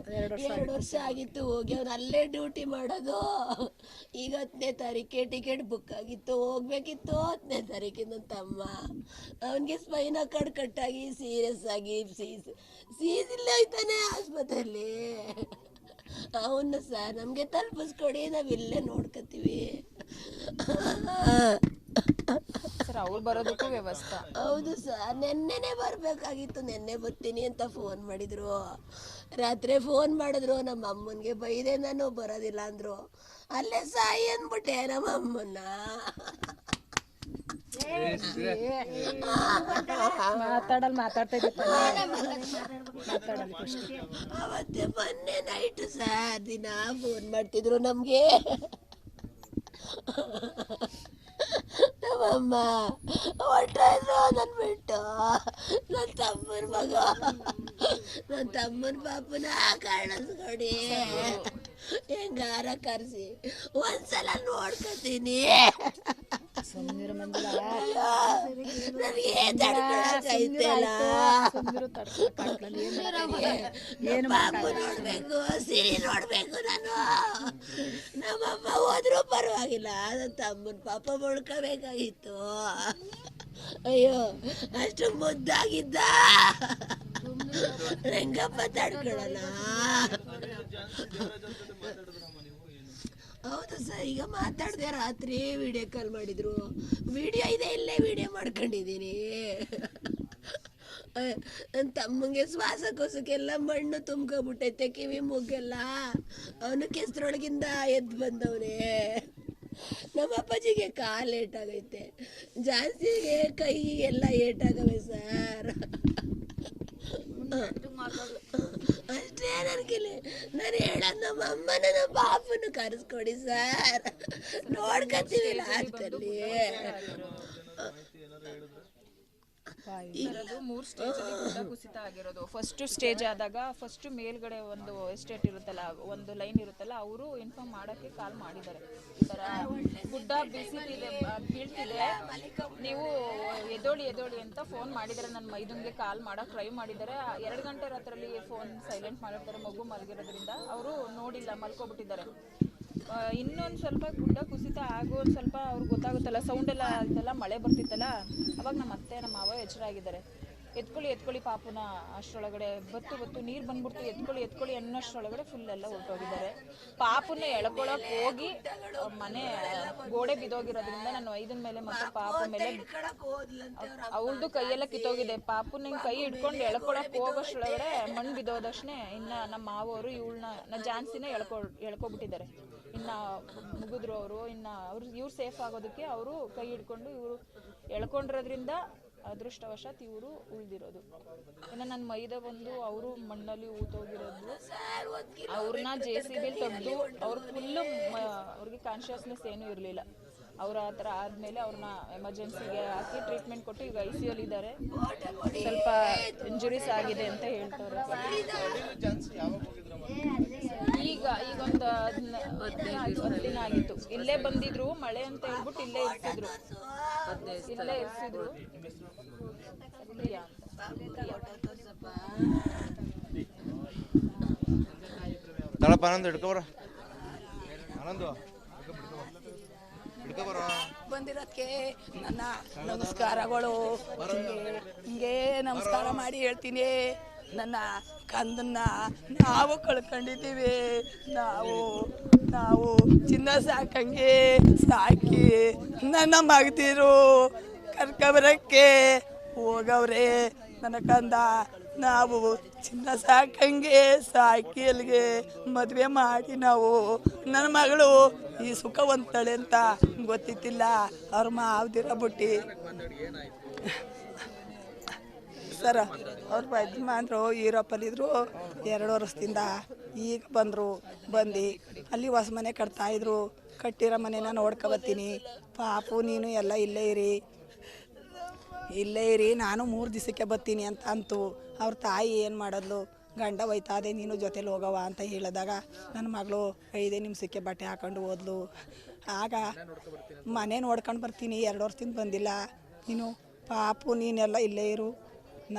2 ವರ್ಷ ಆಗಿತ್ತು ಹೋಗಿ. ಅವ್ನು ಅಲ್ಲೇ ಡ್ಯೂಟಿ ಮಾಡೋದು. ಈಗ 10ನೇ ತಾರೀಕೆ ಟಿಕೆಟ್ ಬುಕ್ ಆಗಿತ್ತು, ಹೋಗ್ಬೇಕಿತ್ತು 10ನೇ ತಾರೀಕಿನ. ನನ್ನ ತಮ್ಮ ಅವನಿಗೆ ಸ್ಪೈನ ಕಾರ್ಡ್ ಕಟ್ಟಾಗಿ ಸೀರಿಯಸ್ ಆಗಿ ಸೀಸಿಲ್ಲೇ ಹೋಯ್ತಾನೆ ಆಸ್ಪತ್ರೆಯಲ್ಲಿ. ಅವನ್ನ ಸರ್ ನಮಗೆ ತಲುಪಿಸ್ಕೊಡಿ, ನಾವಿಲ್ಲೇ ನೋಡ್ಕೊತೀವಿ ಸರ್. ಅವ್ರು ಬರೋದಕ್ಕೂ ವ್ಯವಸ್ಥೆ. ಹೌದು ಸರ್, ನೆನ್ನೆನೇ ಬರಬೇಕಾಗಿತ್ತು. ನೆನ್ನೆ ಬರ್ತೀನಿ ಅಂತ ಫೋನ್ ಮಾಡಿದ್ರು. ರಾತ್ರಿ ಫೋನ್ ಮಾಡಿದ್ರು. ನಮ್ಮ ಅಮ್ಮನಿಗೆ ಬೈದೆ, ನಾನು ಬರೋದಿಲ್ಲ ಅಂದರು. ಅಲ್ಲೇ ಸಾಯಿ ಅಂದ್ಬಿಟ್ಟೆ ನಮ್ಮ ಅಮ್ಮನ್ನ. ಅವತ್ತೇ ಮೊನ್ನೆ ನೈಟು ಸರ್ ದಿನ ಫೋನ್ ಮಾಡ್ತಿದ್ರು ನಮಗೆ. ನಮ್ಮಮ್ಮ ಹೊರಟಾದ್ರು ನನ್ನ ಬಿಟ್ಟು. ನನ್ನ ತಮ್ಮನ ಮಗ, ನನ್ನ ತಮ್ಮನ ಪಾಪನ ಕಾಣಿಸ್ಕೊಡಿ, ಹೆಂಗಾರ ಕರೆಸಿ ಒಂದ್ಸಲ ನೋಡ್ಕೊತೀನಿ. ನನಗೆ ತಡ್ಕೊಳಕ್ಕಾಯ್ತಿಲ್ಲ. ಪಾಪು ನೋಡ್ಬೇಕು, ಸಿರಿ ನೋಡ್ಬೇಕು ನಾನು. ನಮ್ಮಮ್ಮ ಹೋದ್ರೂ ಪರವಾಗಿಲ್ಲ, ನನ್ನ ತಮ್ಮನ ಪಾಪ ಮುಳ್ಕೋಬೇಕಾಗಿತ್ತು. ಅಯ್ಯೋ ಅಷ್ಟು ಮುದ್ದಾಗಿದ್ದ ರಂಗಪ್ಪ ತಡ್ಕೊಳಲ್ಲ. ಹೌದು ಸರ್, ಈಗ ಮಾತಾಡಿದೆ. ರಾತ್ರಿ ವಿಡಿಯೋ ಕಾಲ್ ಮಾಡಿದ್ರು. ವಿಡಿಯೋ ಇದೆ, ಇಲ್ಲೇ ವಿಡಿಯೋ ಮಾಡ್ಕೊಂಡಿದ್ದೀನಿ. ನನ್ನ ತಮ್ಮಂಗೆ ಶ್ವಾಸಕೋಶಕ್ಕೆಲ್ಲ ಮಣ್ಣು ತುಂಬ್ಕೊಬಿಟ್ಟೈತೆ, ಕಿವಿ ಮೂಗೆಲ್ಲ. ಅವನು ಕೆಸ್ರೊಳಗಿಂದ ಎದ್ದು ಬಂದವನೇ. ನಮ್ಮ ಅಪ್ಪಾಜಿಗೆ ಕಾಲು ಏಟಾಗೈತೆ, ಜಾಸ್ತಿಗೆ ಕೈ ಎಲ್ಲ ಏಟಾಗವೆ ಸರ್. ಅಷ್ಟೇ ನನಗಿಲ್ಲ. ನಾನು ಹೇಳೋದು ನಮ್ಮ ಅಮ್ಮನ ನಮ್ಮ ಪಾಪನ್ನು ಕರೆಸ್ಕೊಡಿ ಸರ್, ನೋಡ್ಕೊತೀವಿ ಲಾಸ್ಟಲ್ಲಿ. 3 ಸ್ಟೇಜ್ ಗುಡ್ಡ ಕುಸಿತ ಆಗಿರೋದು. ಫಸ್ಟ್ ಸ್ಟೇಜ್ ಆದಾಗ ಫಸ್ಟ್ ಮೇಲ್ಗಡೆ ಒಂದು ಎಸ್ಟೇಟ್ ಇರುತ್ತಲ್ಲ, ಒಂದು ಲೈನ್ ಇರುತ್ತಲ್ಲ, ಅವರು ಇನ್ಫಾರ್ಮ್ ಮಾಡೋಕ್ಕೆ ಕಾಲ್ ಮಾಡಿದ್ದಾರೆ. ಈ ಥರ ಗುಡ್ಡ ಬೀಳ್ತಿದೆ, ನೀವು ಎದೋಳಿ ಅಂತ ಫೋನ್ ಮಾಡಿದ್ದಾರೆ. ನನ್ನ ಮೈದುನ್ಗೆ ಕಾಲ್ ಮಾಡೋಕೆ ಟ್ರೈ ಮಾಡಿದ್ದಾರೆ. 2 ಗಂಟೆ ರಾತ್ರಲ್ಲಿ ಫೋನ್ ಸೈಲೆಂಟ್ ಮಾಡಿರ್ತಾರೆ. ಮಗು ಮಲಗಿರೋದ್ರಿಂದ ಅವರು ನೋಡಿಲ್ಲ, ಮಲ್ಕೊಬಿಟ್ಟಿದ್ದಾರೆ. ಇನ್ನೊಂದು ಸ್ವಲ್ಪ ಗುಡ್ಡ ಕುಸಿತ ಆಗೋ ಸ್ವಲ್ಪ ಅವ್ರಿಗೆ ಗೊತ್ತಾಗುತ್ತಲ್ಲ, ಸೌಂಡ್ ಎಲ್ಲ ಇದೆಲ್ಲ, ಮಳೆ ಬರ್ತಿತ್ತಲ್ಲ, ಅವಾಗ ನಮ್ಮ ಅತ್ತೆ ನಮ್ಮ ಮಾವ ಎಚ್ಚರ ಆಗಿದ್ದಾರೆ. ಎತ್ಕೊಳ್ಳಿ ಪಾಪುನ. ಅಷ್ಟರೊಳಗಡೆ ಬತ್ತು ನೀರು ಬಂದ್ಬಿಡ್ತು, ಎತ್ಕೊಳ್ಳಿ ಅನ್ನೋಷ್ಟರೊಳಗಡೆ ಫುಲ್ ಎಲ್ಲ ಹೊರಟೋಗಿದ್ದಾರೆ. ಪಾಪುನ ಎಳ್ಕೊಳಕ್ ಹೋಗಿ ಮನೆ ಗೋಡೆ ಬಿದ್ದೋಗಿರೋದ್ರಿಂದ ನನ್ನ ವೈದ್ಯನ ಮೇಲೆ ಮತ್ತು ಪಾಪ ಮೇಲೆ ಅವಳದು ಕೈಯೆಲ್ಲ ಕಿತ್ತೋಗಿದೆ. ಪಾಪುನ ಕೈ ಹಿಡ್ಕೊಂಡು ಎಳ್ಕೊಳಕ್ ಹೋಗೋಷ್ಟರೊಳಗಡೆ ಮಣ್ಣು ಬಿದ್ದೋದಷ್ಟೇ ಇನ್ನ ನಮ್ಮ ಮಾವರು ಇವಳನ್ನ ಜಾನ್ಸಿನ ಎಳ್ಕೊಬಿಟ್ಟಿದ್ದಾರೆ. ಇನ್ನ ಮುಗಿದ್ರು ಅವರು. ಇವ್ರು ಸೇಫ್ ಆಗೋದಕ್ಕೆ ಅವರು ಕೈ ಹಿಡ್ಕೊಂಡು ಇವರು ಎಳ್ಕೊಂಡಿರೋದ್ರಿಂದ ಅದೃಷ್ಟವಶಾತ್ ಇವರು ಉಳಿದಿರೋದು. ಇನ್ನು ನನ್ನ ಮೈದ ಬಂದು ಅವರು ಮಣ್ಣಲ್ಲಿ ಊತೋಗಿರೋದು. ಅವ್ರನ್ನ JCB ತೆಗೆದು ಅವ್ರು ಫುಲ್ಲು, ಅವ್ರಿಗೆ ಕಾನ್ಷಿಯಸ್ನೆಸ್ ಏನೂ ಇರಲಿಲ್ಲ. ಅವ್ರು ಆ ಥರ ಆದಮೇಲೆ ಅವ್ರನ್ನ ಎಮರ್ಜೆನ್ಸಿಗೆ ಹಾಕಿ ಟ್ರೀಟ್ಮೆಂಟ್ ಕೊಟ್ಟು ಈಗ ICU ಇದ್ದಾರೆ. ಸ್ವಲ್ಪ ಇಂಜುರೀಸ್ ಆಗಿದೆ ಅಂತ ಹೇಳ್ತಾರೆ. ಈಗ ಒಂದು 10 ದಿನ ಆಗಿತ್ತು. ಇಲ್ಲೇ ಬಂದಿದ್ರು, ಮಳೆ ಅಂತ ಹೇಳ್ಬಿಟ್ಟು ಇಲ್ಲೇ ಇರ್ತಿದ್ರು. ತಳಪ ಆನಂದ್ ಹಿಡ್ಕೊಬರ, ಬಂದಿರೋದಕ್ಕೆ ನನ್ನ ನಮಸ್ಕಾರಗಳು. ಹಿಂಗೆ ನಮಸ್ಕಾರ ಮಾಡಿ ಹೇಳ್ತೀನಿ. ನನ್ನ ಕಂದನ್ನ ನಾವು ಕಳ್ಕೊಂಡಿದ್ದೀವಿ. ನಾವು ಚಿನ್ನ ಸಾಕಂಗೆ ಸಾಕಿ ನನ್ನ ಮಗದಿರು ಕರ್ಕೊಬರಕ್ಕೆ ಹೋಗವ್ರೆ. ನನ್ನ ಕಂದ ನಾವು ಚಿನ್ನ ಸಾಕಂಗೆ ಸಾಕಿ ಅಲ್ಲಿಗೆ ಮದುವೆ ಮಾಡಿ ನಾವು ನನ್ನ ಮಗಳು ಈ ಸುಖ ಹೊಂದ್ತಾಳೆ ಅಂತ ಗೊತ್ತಿತ್ತಿಲ್ಲ. ಅವ್ರ ಮಾವದಿರ ಬುಟ್ಟಿ ಸರ ಅವ್ರ ಯಜಮಾನ್ರು ಯೂರೋಪಲ್ಲಿದ್ದರು 2 ವರ್ಷದಿಂದ. ಈಗ ಬಂದು ಅಲ್ಲಿ ಹೊಸ ಮನೆ ಕಟ್ತಾಯಿದ್ರು. ಕಟ್ಟಿರೋ ಮನೇನ ನೋಡ್ಕೊಬತ್ತೀನಿ. ಪಾಪು ನೀನು ಎಲ್ಲ ಇಲ್ಲೇ ಇರಿ ನಾನು 3 ದಿವಸಕ್ಕೆ ಬರ್ತೀನಿ ಅಂತ ಅಂತು. ಅವ್ರ ತಾಯಿ ಏನು ಮಾಡೋದ್ಲು, ಗಂಡ ಒಯ್ತಾದೆ ನೀನು ಜೊತೆಲಿ ಹೋಗವ ಅಂತ ಹೇಳಿದಾಗ ನನ್ನ ಮಗಳು 5 ನಿಮಿಷಕ್ಕೆ ಬಟ್ಟೆ ಹಾಕೊಂಡು ಹೋದ್ಲು. ಆಗ ಮನೆ ನೋಡ್ಕೊಂಡು ಬರ್ತೀನಿ, 2 ವರ್ಷದಿಂದ ಬಂದಿಲ್ಲ ನೀನು. ಪಾಪು ನೀನೆಲ್ಲ ಇಲ್ಲೇ ಇರು,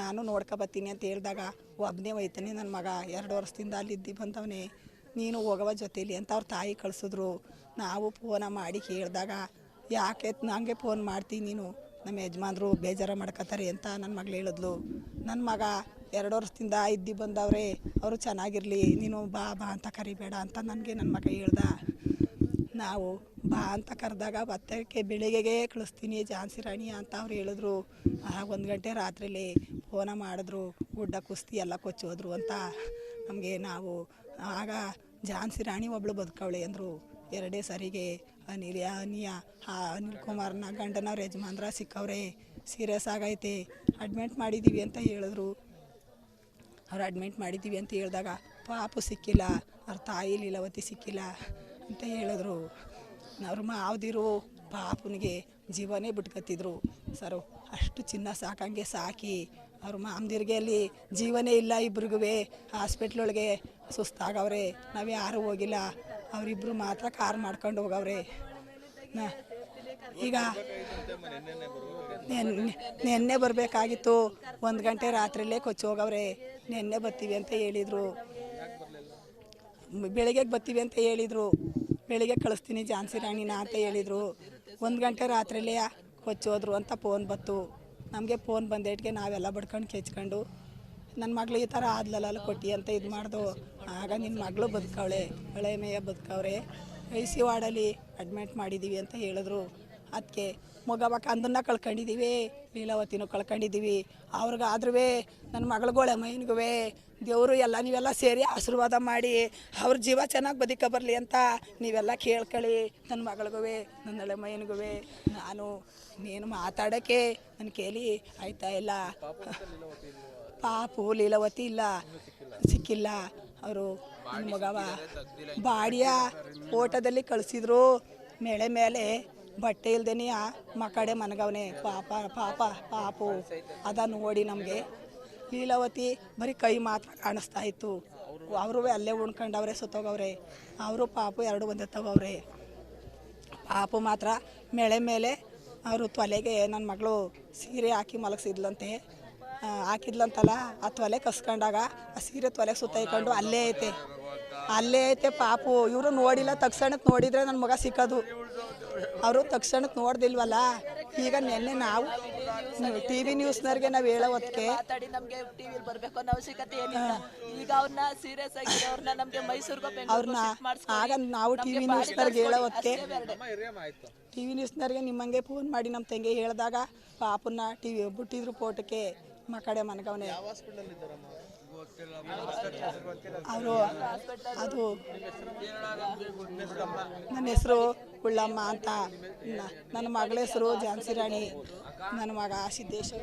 ನಾನು ನೋಡ್ಕೊಬತ್ತೀನಿ ಅಂತ ಹೇಳಿದಾಗ ಒಬ್ಬನೇ ಹೋಯ್ತಾನೆ ನನ್ನ ಮಗ 2 ವರ್ಷದಿಂದ ಅಲ್ಲಿದ್ದು ಬಂದವನೇ, ನೀನು ಹೋಗವ ಜೊತೇಲಿ ಅಂತ ಅವ್ರ ತಾಯಿ ಕಳಿಸಿದ್ರು. ನಾವು ಫೋನ ಮಾಡಿ ಕೇಳಿದಾಗ ಯಾಕೆ ನನಗೆ ಫೋನ್ ಮಾಡ್ತೀನಿ ನೀನು, ನಮ್ಮ ಯಜಮಾನ್ರು ಬೇಜಾರು ಮಾಡ್ಕೋತಾರೆ ಅಂತ ನನ್ನ ಮಗಳು ಹೇಳಿದ್ಲು. ನನ್ನ ಮಗ 2 ವರ್ಷದಿಂದ ಇದ್ದು ಬಂದವ್ರೆ, ಅವರು ಚೆನ್ನಾಗಿರಲಿ, ನೀನು ಬಾ ಬಾ ಅಂತ ಕರಿಬೇಡ ಅಂತ ನನಗೆ ನನ್ನ ಮಗ ಹೇಳ್ದ. ನಾವು ಬಾ ಅಂತ ಕರೆದಾಗ ಬತ್ತಕ್ಕೆ ಬೆಳಿಗ್ಗೆಗೆ ಕಳಿಸ್ತೀನಿ ಝಾನ್ಸಿ ರಾಣಿ ಅಂತ ಅವ್ರು ಹೇಳಿದ್ರು. 1 ಗಂಟೆ ರಾತ್ರಿಲಿ ಫೋನ ಮಾಡಿದ್ರು, ಗುಡ್ಡ ಕುಸ್ತಿ ಎಲ್ಲ ಕೊಚ್ಚೋದ್ರು ಅಂತ ನಮಗೆ. ನಾವು ಆಗ ಝಾನ್ಸಿ ರಾಣಿ ಒಬ್ಳು ಬದುಕವಳೆ ಅಂದರು. 2 ಸರಿಗೆ ಅನಿಲ್ ಕುಮಾರ್ನ ಗಂಡನವ್ರ ಯಜಮಾನ್ರ ಸಿಕ್ಕವ್ರೆ, ಸೀರಿಯಸ್ ಆಗೈತೆ, ಅಡ್ಮಿಟ್ ಮಾಡಿದ್ದೀವಿ ಅಂತ ಹೇಳಿದ್ರು. ಅವ್ರು ಅಡ್ಮಿಟ್ ಮಾಡಿದ್ದೀವಿ ಅಂತ ಹೇಳಿದಾಗ ಪಾಪು ಸಿಕ್ಕಿಲ್ಲ, ಅವ್ರ ತಾಯಿ ಲೀಲಾವತಿ ಸಿಕ್ಕಿಲ್ಲ ಅಂತ ಹೇಳಿದ್ರು. ಅವ್ರ ಮಾವದಿರು ಪಾಪನಿಗೆ ಜೀವನೇ ಬಿಟ್ಕೊತಿದ್ರು ಸರು. ಅಷ್ಟು ಚಿನ್ನ ಸಾಕಂಗೆ ಸಾಕಿ ಅವ್ರ ಮಾಮದಿರಿಗೆ ಅಲ್ಲಿ ಜೀವನೇ ಇಲ್ಲ, ಇಬ್ರಿಗೂ ಹಾಸ್ಪಿಟ್ಲೊಳಗೆ ಸುಸ್ತಾಗವ್ರೆ. ನಾವು ಯಾರೂ ಹೋಗಿಲ್ಲ, ಅವರಿಬ್ಬರು ಮಾತ್ರ ಕಾರ್ ಮಾಡ್ಕೊಂಡು ಹೋಗವ್ರೆ. ಈಗ ನೆನ್ನೆ ಬರಬೇಕಾಗಿತ್ತು, 1 ಗಂಟೆ ರಾತ್ರಿಯಲ್ಲೇ ಕೊಚ್ಚೋಗವ್ರೆ. ನೆನ್ನೆ ಬರ್ತೀವಿ ಅಂತ ಹೇಳಿದರು, ಬೆಳಗ್ಗೆ ಬರ್ತೀವಿ ಅಂತ ಹೇಳಿದರು, ಬೆಳಿಗ್ಗೆ ಕಳಿಸ್ತೀನಿ ಝಾನ್ಸಿ ರಾಣಿನ ಅಂತ ಹೇಳಿದರು. 1 ಗಂಟೆ ರಾತ್ರಿಯಲ್ಲೇ ಕೊಚ್ಚೋದ್ರು ಅಂತ ಫೋನ್ ಬಂತು ನಮಗೆ. ಫೋನ್ ಬಂದೇಟ್ಗೆ ನಾವೆಲ್ಲ ಬಡ್ಕೊಂಡು ಕೆಚ್ಕೊಂಡು ನನ್ನ ಮಗಳು ಈ ಥರ ಆದ್ಲಲ್ಲ ಕೊಟ್ಟು ಅಂತ ಇದು ಮಾಡ್ದು. ಆಗ ನಿನ್ನ ಮಗಳು ಬದುಕವಳೆ, ಹಳೆ ಮೇಯ ಬದುಕವ್ರೆ, ICU ವಾರ್ಡಲ್ಲಿ ಅಡ್ಮಿಟ್ ಮಾಡಿದ್ದೀವಿ ಅಂತ ಹೇಳಿದ್ರು. ಅದಕ್ಕೆ ಮಗವ ಕಂದನ್ನ ಕಳ್ಕೊಂಡಿದ್ದೀವಿ, ಲೀಲಾವತಿನೂ ಕಳ್ಕೊಂಡಿದ್ದೀವಿ. ಅವ್ರಿಗಾದ್ರೂ ನನ್ನ ಮಗಳಿಗೋಳೆ ಮೈನಿಗೂ ದೇವರು ಎಲ್ಲ ನೀವೆಲ್ಲ ಸೇರಿ ಆಶೀರ್ವಾದ ಮಾಡಿ ಅವ್ರ ಜೀವ ಚೆನ್ನಾಗಿ ಬದುಕ ಬರಲಿ ಅಂತ ನೀವೆಲ್ಲ ಕೇಳ್ಕೊಳ್ಳಿ. ನನ್ನ ಮಗಳಿಗೂ ನನ್ನ ಹಳೆ ಮೈನಿಗೂ ನಾನು ನೀನು ಮಾತಾಡೋಕ್ಕೆ ನನ್ನ ಕೇಳಿ ಆಯ್ತಾ ಇಲ್ಲ. ಪಾಪು ಲೀಲಾವತಿ ಇಲ್ಲ, ಸಿಕ್ಕಿಲ್ಲ. ಅವರು ನನ್ನ ಮಗವ ಬಾಡಿಯ ಓಟದಲ್ಲಿ ಕಳಿಸಿದ್ರು. ಮೇಳೆ ಮೇಲೆ ಬಟ್ಟೆ ಇಲ್ದೇನೆ ಮಕ್ಕಡೆ ಮನಗವನೆ ಪಾಪು ಅದ ನೋಡಿ ನಮಗೆ. ಲೀಲಾವತಿ ಬರೀ ಕೈ ಮಾತ್ರ ಕಾಣಿಸ್ತಾ ಇತ್ತು. ಅವರು ಅಲ್ಲೇ ಉಣ್ಕೊಂಡವ್ರೆ, ಸುತ್ತೋಗವ್ರೆ. ಅವರು ಪಾಪು 2 ಒಂದೇ ತಗೋವ್ರೆ. ಪಾಪು ಮಾತ್ರ ಮೇಳೆ ಮೇಲೆ ಅವರು ತೊಲೆಗೆ ನನ್ನ ಮಗಳು ಸೀರೆ ಹಾಕಿ ಮಲಗಿಸಿದ್ಲಂತೆ, ಹಾಕಿದ್ಲಂತಲ್ಲ, ಆ ತೊಲೆ ಕಸ್ಕೊಂಡಾಗ ಆ ಸೀರೆ ತೊಲೆಗೆ ಸುತ್ತಾಯ್ಕೊಂಡು ಅಲ್ಲೇ ಐತೆ ಪಾಪು. ಇವರು ನೋಡಿಲ್ಲ, ತಕ್ಷಣಕ್ಕೆ ನೋಡಿದರೆ ನನ್ನ ಮಗ ಸಿಕ್ಕೋದು. ಅವರು ತಕ್ಷಣಕ್ಕೆ ನೋಡ್ದಿಲ್ವಲ್ಲ. ಈಗ ನೆನ್ನೆ ನಾವು TV ನ್ಯೂಸ್ನವ್ರಿಗೆ ನಾವು ಹೇಳೋ ಹೊತ್ತಿಗೆ ನಮಗೆ ಟಿವಿಲಿ ಬರಬೇಕು ಅನ್ನೋ ಅವಶ್ಯಕತೆ ಏನಿಲ್ಲ. ಈಗ ಅವ್ರನ್ನ ಸೀರಿಯಸ್ ಆಗಿರೋರ್ನ ನಮಗೆ ಮೈಸೂರಿಗೆ ಅವ್ರನ್ನ ಆಗ ನಾವು TV ನ್ಯೂಸ್ನವ್ರಿಗೆ ಹೇಳೋ ಹೊತ್ತಿಗೆ TV ನ್ಯೂಸ್ನವ್ರಿಗೆ ನಿಮ್ಮಂಗೆ ಫೋನ್ ಮಾಡಿ ನಮ್ಮ ತಂಗಿ ಹೇಳಿದಾಗ ಪಾಪನ್ನ ಬಿಟ್ಟಿದ್ರು ಫೋಟೋಕ್ಕೆ ಮಕ್ಕಡೆ ಮನಗವನೆ. ಅವರು ಅದು ನನ್ನ ಹೆಸರು ಉಳ್ಳಮ್ಮ ಅಂತ, ನನ್ನ ಮಗಳ ಹೆಸರು ಝಾನ್ಸಿ ರಾಣಿ, ನನ್ನ ಮಗ ಸಿದ್ದೇಶ್ವರ.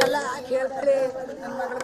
ಎಲ್ಲ ಕೇಳ್ತಾರೆ ನನ್ನ ಮಗಳ